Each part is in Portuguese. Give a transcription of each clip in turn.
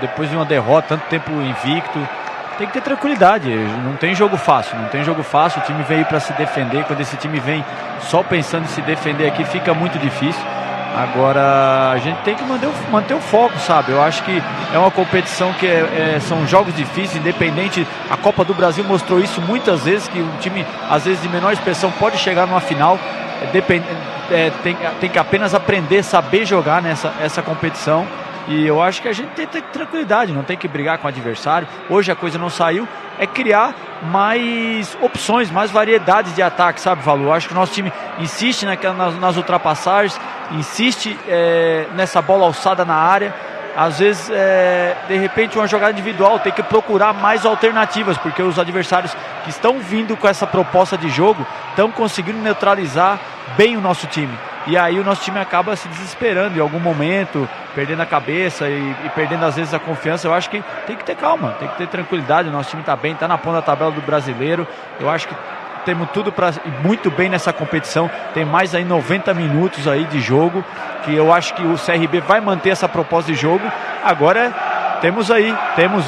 depois de uma derrota, tanto tempo invicto. Tem que ter tranquilidade, não tem jogo fácil, o time veio para se defender, quando esse time vem só pensando em se defender aqui, fica muito difícil. Agora, a gente tem que manter o foco, sabe? Eu acho que é uma competição que são jogos difíceis, independente, a Copa do Brasil mostrou isso muitas vezes, que um time, às vezes, de menor expressão pode chegar numa final, tem que apenas aprender, saber jogar essa competição. E eu acho que a gente tem que ter tranquilidade, não tem que brigar com o adversário. Hoje a coisa não saiu, é criar mais opções, mais variedades de ataque, sabe, Valu? Eu acho que o nosso time insiste nas ultrapassagens, insiste nessa bola alçada na área. Às vezes, de repente, uma jogada individual tem que procurar mais alternativas, porque os adversários que estão vindo com essa proposta de jogo estão conseguindo neutralizar bem o nosso time. E aí o nosso time acaba se desesperando em algum momento, perdendo a cabeça e perdendo às vezes a confiança. Eu acho que tem que ter calma, tem que ter tranquilidade. O nosso time está bem, está na ponta da tabela do brasileiro. Eu acho que temos tudo para ir muito bem nessa competição. Tem mais aí 90 minutos aí de jogo, que eu acho que o CRB vai manter essa proposta de jogo. Agora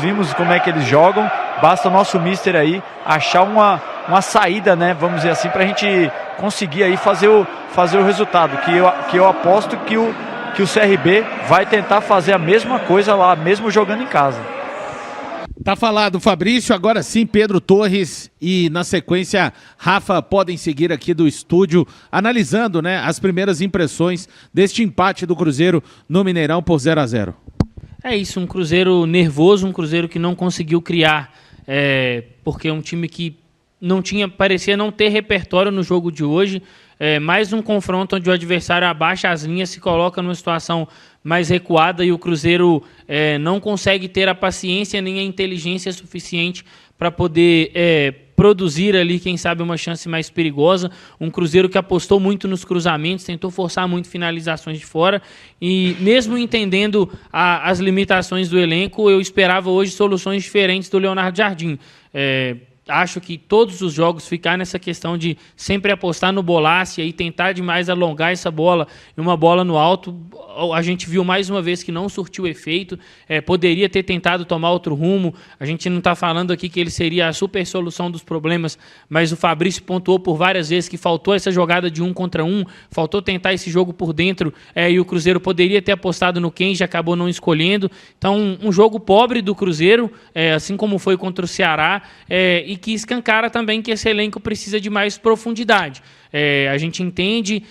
vimos como é que eles jogam. Basta o nosso mister aí achar uma saída, né? Vamos dizer assim, para a gente conseguir aí fazer o resultado. Que eu aposto que o CRB vai tentar fazer a mesma coisa lá, mesmo jogando em casa. Tá falado, Fabrício. Agora sim, Pedro Torres e, na sequência, Rafa podem seguir aqui do estúdio, analisando, né, as primeiras impressões deste empate do Cruzeiro no Mineirão por 0-0. É isso, um Cruzeiro nervoso, um Cruzeiro que não conseguiu criar, porque é um time que parecia não ter repertório no jogo de hoje. Mais um confronto onde o adversário abaixa as linhas, se coloca numa situação mais recuada e o Cruzeiro não consegue ter a paciência nem a inteligência suficiente para poder produzir ali, quem sabe, uma chance mais perigosa. Um Cruzeiro que apostou muito nos cruzamentos, tentou forçar muito finalizações de fora e, mesmo entendendo as limitações do elenco, eu esperava hoje soluções diferentes do Leonardo Jardim. Acho que todos os jogos ficar nessa questão de sempre apostar no bolaço e tentar demais alongar essa bola e uma bola no alto, a gente viu mais uma vez que não surtiu efeito. Poderia ter tentado tomar outro rumo. A gente não está falando aqui que ele seria a super solução dos problemas, mas o Fabrício pontuou por várias vezes que faltou essa jogada de 1 contra 1, faltou tentar esse jogo por dentro, e o Cruzeiro poderia ter apostado no Kenji, acabou não escolhendo. Então, um jogo pobre do Cruzeiro, assim como foi contra o Ceará, e que escancara também que esse elenco precisa de mais profundidade. A gente entende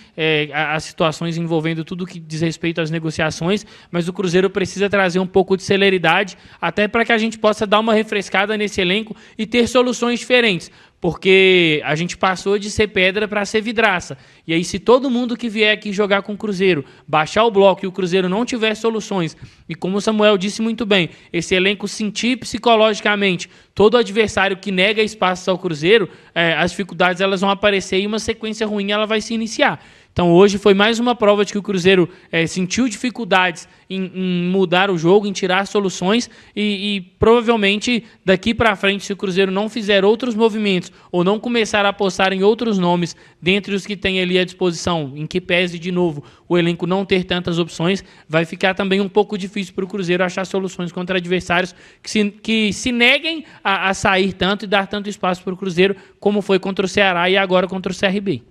as situações envolvendo tudo que diz respeito às negociações, mas o Cruzeiro precisa trazer um pouco de celeridade, até para que a gente possa dar uma refrescada nesse elenco e ter soluções diferentes. Porque a gente passou de ser pedra para ser vidraça. E aí, se todo mundo que vier aqui jogar com o Cruzeiro, baixar o bloco e o Cruzeiro não tiver soluções, e como o Samuel disse muito bem, esse elenco sentir psicologicamente todo adversário que nega espaços ao Cruzeiro, as dificuldades elas vão aparecer e uma sequência ruim ela vai se iniciar. Então hoje foi mais uma prova de que o Cruzeiro sentiu dificuldades em mudar o jogo, em tirar soluções e provavelmente daqui para frente, se o Cruzeiro não fizer outros movimentos ou não começar a apostar em outros nomes dentre os que tem ali à disposição, em que pese de novo o elenco não ter tantas opções, vai ficar também um pouco difícil para o Cruzeiro achar soluções contra adversários que se neguem a sair tanto e dar tanto espaço para o Cruzeiro, como foi contra o Ceará e agora contra o CRB.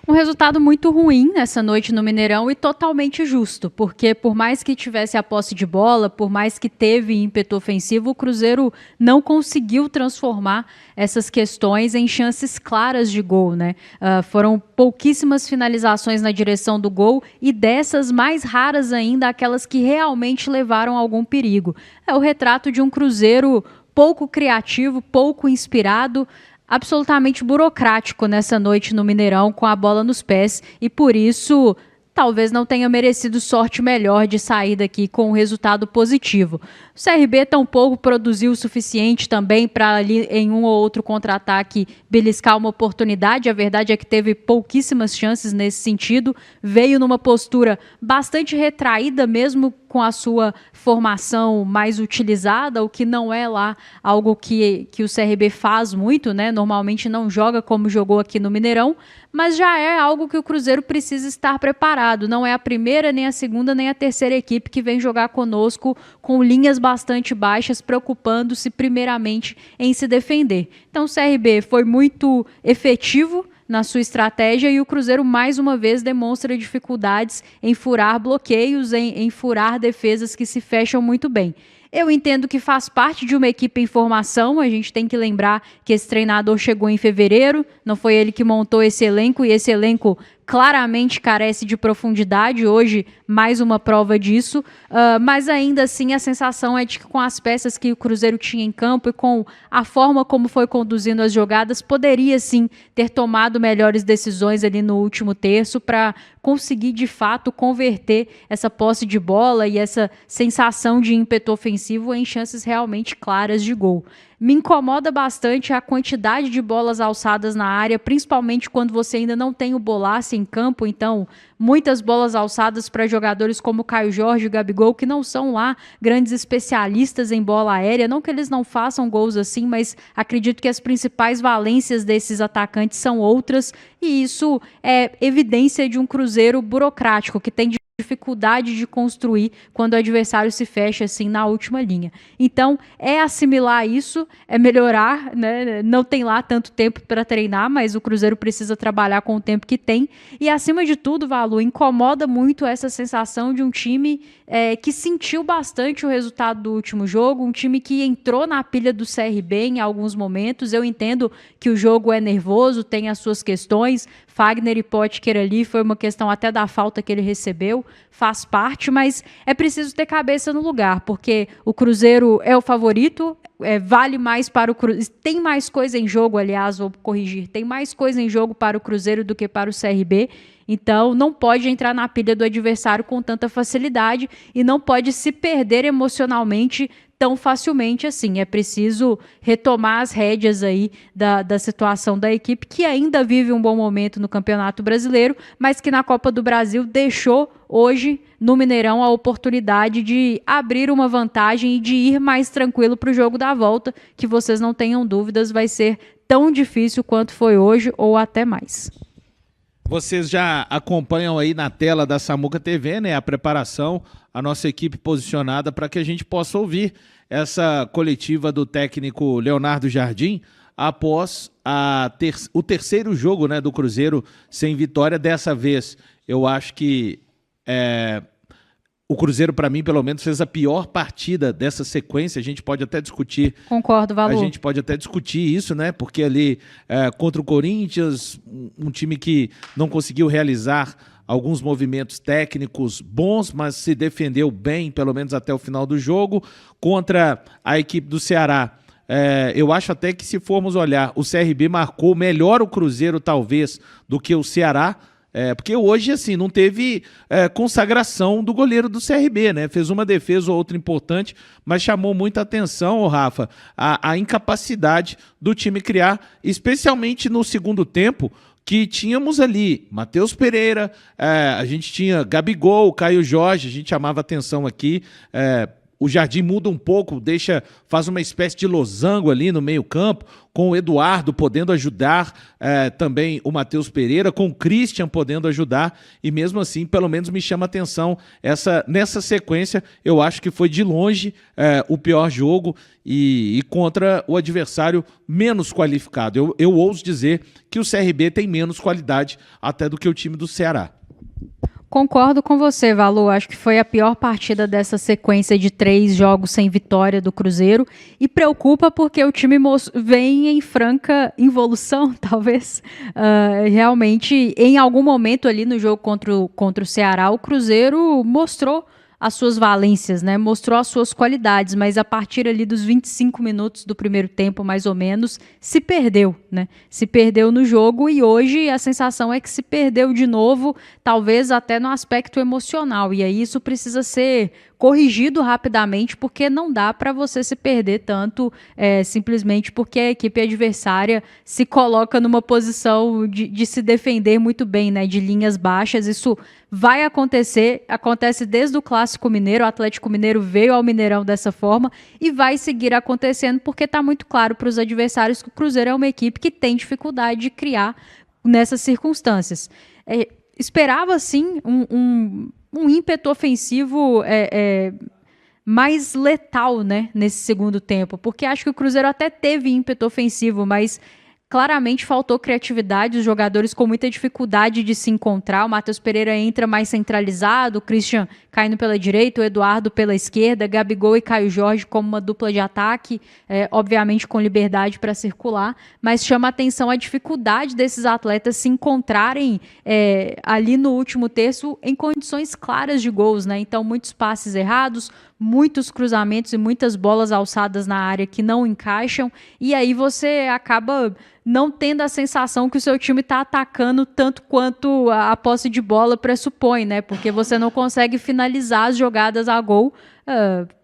Um resultado muito ruim nessa noite no Mineirão e totalmente justo, porque por mais que tivesse a posse de bola, por mais que teve ímpeto ofensivo, o Cruzeiro não conseguiu transformar essas questões em chances claras de gol, né? Foram pouquíssimas finalizações na direção do gol e dessas mais raras ainda, aquelas que realmente levaram a algum perigo. É o retrato de um Cruzeiro pouco criativo, pouco inspirado, absolutamente burocrático nessa noite no Mineirão com a bola nos pés e por isso talvez não tenha merecido sorte melhor de sair daqui com um resultado positivo. O CRB tampouco produziu o suficiente também para ali em um ou outro contra-ataque beliscar uma oportunidade. A verdade é que teve pouquíssimas chances nesse sentido. Veio numa postura bastante retraída mesmo com a sua formação mais utilizada, o que não é lá algo que o CRB faz muito, né? Normalmente não joga como jogou aqui no Mineirão, mas já é algo que o Cruzeiro precisa estar preparado. Não é a primeira, nem a segunda, nem a terceira equipe que vem jogar conosco com linhas bastante baixas, preocupando-se primeiramente em se defender. Então o CRB foi muito efetivo na sua estratégia e o Cruzeiro mais uma vez demonstra dificuldades em furar bloqueios, em furar defesas que se fecham muito bem. Eu entendo que faz parte de uma equipe em formação, a gente tem que lembrar que esse treinador chegou em fevereiro, não foi ele que montou esse elenco, e esse elenco claramente carece de profundidade, hoje mais uma prova disso, mas ainda assim a sensação é de que com as peças que o Cruzeiro tinha em campo e com a forma como foi conduzindo as jogadas, poderia sim ter tomado melhores decisões ali no último terço para conseguir de fato converter essa posse de bola e essa sensação de ímpeto ofensivo em chances realmente claras de gol. Me incomoda bastante a quantidade de bolas alçadas na área, principalmente quando você ainda não tem o Bolasie em campo, então muitas bolas alçadas para jogadores como Caio Jorge e Gabigol, que não são lá grandes especialistas em bola aérea, não que eles não façam gols assim, mas acredito que as principais valências desses atacantes são outras, e isso é evidência de um Cruzeiro burocrático, que tem dificuldade de construir quando o adversário se fecha assim na última linha. Então, é assimilar isso, é melhorar, né? Não tem lá tanto tempo para treinar, mas o Cruzeiro precisa trabalhar com o tempo que tem. E, acima de tudo, Valu, incomoda muito essa sensação de um time que sentiu bastante o resultado do último jogo, um time que entrou na pilha do CRB em alguns momentos. Eu entendo que o jogo é nervoso, tem as suas questões, Fagner e Potker ali, foi uma questão até da falta que ele recebeu, faz parte, mas é preciso ter cabeça no lugar, porque o Cruzeiro é o favorito, vale mais para o Cruzeiro, tem mais coisa em jogo, aliás, vou corrigir, tem mais coisa em jogo para o Cruzeiro do que para o CRB, então não pode entrar na pilha do adversário com tanta facilidade e não pode se perder emocionalmente tão facilmente assim. É preciso retomar as rédeas aí da situação da equipe, que ainda vive um bom momento no Campeonato Brasileiro, mas que na Copa do Brasil deixou hoje no Mineirão a oportunidade de abrir uma vantagem e de ir mais tranquilo para o jogo da volta, que vocês não tenham dúvidas, vai ser tão difícil quanto foi hoje ou até mais. Vocês já acompanham aí na tela da Samuca TV, né, a preparação, a nossa equipe posicionada para que a gente possa ouvir essa coletiva do técnico Leonardo Jardim após o terceiro jogo, né, do Cruzeiro sem vitória. Dessa vez, eu acho que o Cruzeiro, para mim, pelo menos, fez a pior partida dessa sequência. A gente pode até discutir. Concordo, Valu. A gente pode até discutir isso, né? Porque ali, contra o Corinthians, um time que não conseguiu realizar alguns movimentos técnicos bons, mas se defendeu bem, pelo menos até o final do jogo. Contra a equipe do Ceará, eu acho até que, se formos olhar, o CRB marcou melhor o Cruzeiro, talvez, do que o Ceará. Porque hoje, assim, não teve consagração do goleiro do CRB, né? Fez uma defesa ou outra importante, mas chamou muita atenção, Rafa, a incapacidade do time criar, especialmente no segundo tempo, que tínhamos ali Matheus Pereira, a gente tinha Gabigol, Caio Jorge, a gente chamava atenção aqui, o Jardim muda um pouco, faz uma espécie de losango ali no meio campo, com o Eduardo podendo ajudar, também o Matheus Pereira, com o Christian podendo ajudar, e mesmo assim, pelo menos me chama a atenção, nessa sequência, eu acho que foi de longe o pior jogo e contra o adversário menos qualificado. Eu ouso dizer que o CRB tem menos qualidade até do que o time do Ceará. Concordo com você, Valu. Acho que foi a pior partida dessa sequência de 3 jogos sem vitória do Cruzeiro e preocupa porque o time vem em franca involução, talvez. Realmente, em algum momento ali no jogo contra o Ceará, o Cruzeiro mostrou as suas valências, né? Mostrou as suas qualidades, mas a partir ali dos 25 minutos do primeiro tempo, mais ou menos, se perdeu, né? Se perdeu no jogo e hoje a sensação é que se perdeu de novo, talvez até no aspecto emocional, e aí isso precisa ser corrigido rapidamente, porque não dá para você se perder tanto simplesmente porque a equipe adversária se coloca numa posição de se defender muito bem, né, de linhas baixas. Isso vai acontecer, acontece desde o Clássico Mineiro, o Atlético Mineiro veio ao Mineirão dessa forma e vai seguir acontecendo porque está muito claro para os adversários que o Cruzeiro é uma equipe que tem dificuldade de criar nessas circunstâncias. Esperava, sim, um ímpeto ofensivo mais letal, né, nesse segundo tempo, porque acho que o Cruzeiro até teve ímpeto ofensivo, mas claramente faltou criatividade, os jogadores com muita dificuldade de se encontrar. O Matheus Pereira entra mais centralizado, o Christian caindo pela direita, o Eduardo pela esquerda, Gabigol e Caio Jorge como uma dupla de ataque, obviamente com liberdade para circular, mas chama a atenção a dificuldade desses atletas se encontrarem ali no último terço em condições claras de gols, né? Então, muitos passes errados, muitos cruzamentos e muitas bolas alçadas na área que não encaixam, e aí você acaba não tendo a sensação que o seu time está atacando tanto quanto a posse de bola pressupõe, né? Porque você não consegue finalizar as jogadas a gol,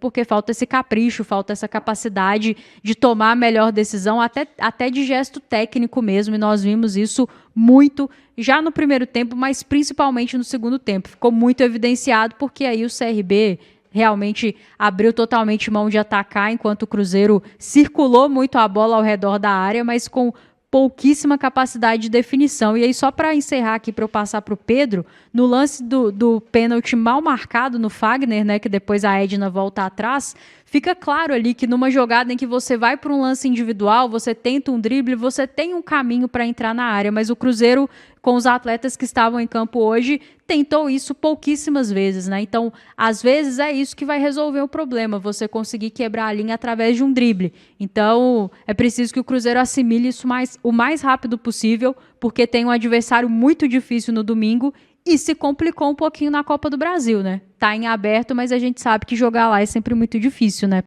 porque falta esse capricho, falta essa capacidade de tomar a melhor decisão, até de gesto técnico mesmo, e nós vimos isso muito já no primeiro tempo, mas principalmente no segundo tempo. Ficou muito evidenciado porque aí o CRB realmente abriu totalmente mão de atacar, enquanto o Cruzeiro circulou muito a bola ao redor da área, mas com pouquíssima capacidade de definição. E aí, só para encerrar aqui, para eu passar para o Pedro, no lance do pênalti mal marcado no Fagner, né, que depois a Edna volta atrás, fica claro ali que numa jogada em que você vai para um lance individual, você tenta um drible, você tem um caminho para entrar na área, mas o Cruzeiro, com os atletas que estavam em campo hoje, tentou isso pouquíssimas vezes, né? Então, às vezes é isso que vai resolver o problema, você conseguir quebrar a linha através de um drible. Então, é preciso que o Cruzeiro assimile isso o mais rápido possível, porque tem um adversário muito difícil no domingo e se complicou um pouquinho na Copa do Brasil, né? Tá em aberto, mas a gente sabe que jogar lá é sempre muito difícil, né?